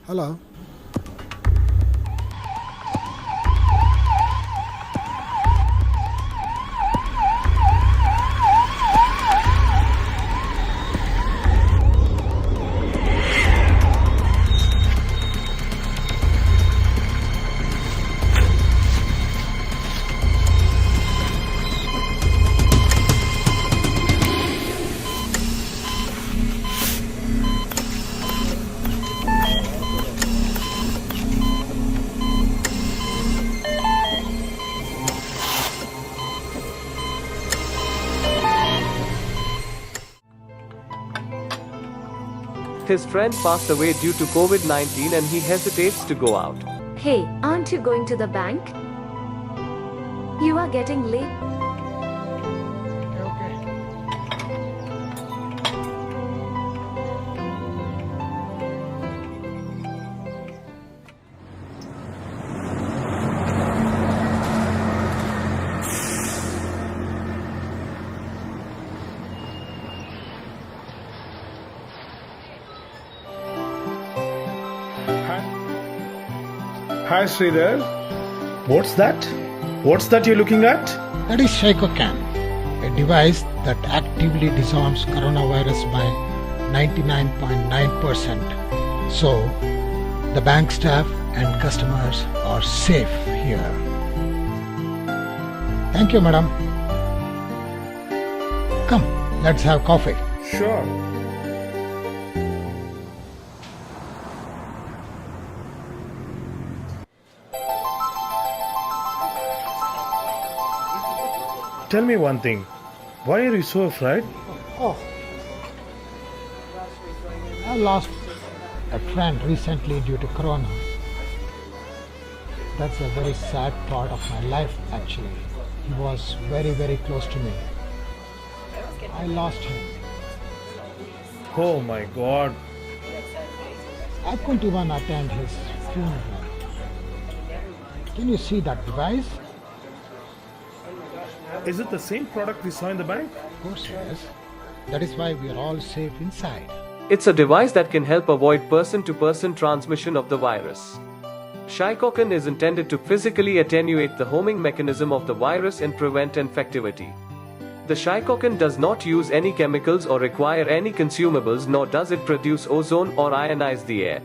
Hello. His friend passed away due to COVID-19 and he hesitates to go out. Hey, aren't you going to the bank? You are getting late. Hi Sridhar. What's that? What's that you're looking at? That is Shycocan, a device that actively disarms coronavirus by 99.9%. So, the bank staff and customers are safe here. Thank you, madam. Come, let's have coffee. Sure. Tell me one thing. Why are you so afraid? Oh, I lost a friend recently due to corona. That's a very sad part of my life actually. He was very, very close to me. I lost him. Oh my God. I couldn't even attend his funeral. Can you see that device? Is it the same product we saw in the bank? Of course yes. That is why we are all safe inside. It's a device that can help avoid person-to-person transmission of the virus. Shycocan is intended to physically attenuate the homing mechanism of the virus and prevent infectivity. The Shycocan does not use any chemicals or require any consumables, nor does it produce ozone or ionize the air.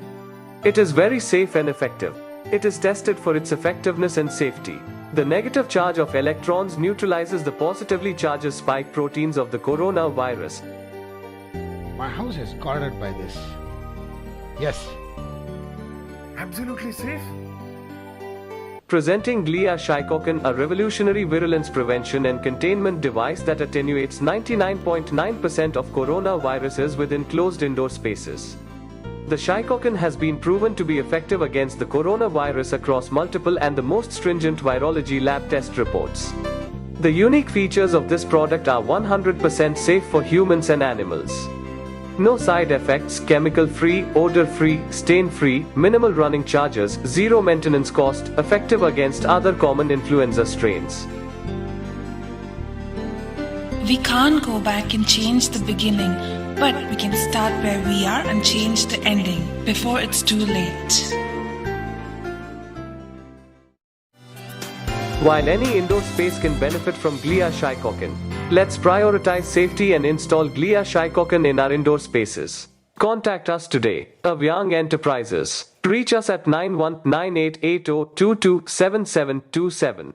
It is very safe and effective. It is tested for its effectiveness and safety. The negative charge of electrons neutralizes the positively charged spike proteins of the coronavirus. My house is guarded by this. Yes. Absolutely safe? Presenting Glia Shycocan, a revolutionary virulence prevention and containment device that attenuates 99.9% of coronaviruses within closed indoor spaces. The Shycocan has been proven to be effective against the coronavirus across multiple and the most stringent virology lab test reports. The unique features of this product are 100% safe for humans and animals. No side effects, chemical-free, odor-free, stain-free, minimal running charges, zero maintenance cost, effective against other common influenza strains. We can't go back and change the beginning, but we can start where we are and change the ending before it's too late. While any indoor space can benefit from Glia Shycocan, let's prioritize safety and install Glia Shycocan in our indoor spaces. Contact us today, Avyaang Enterprises. Reach us at 919880227727.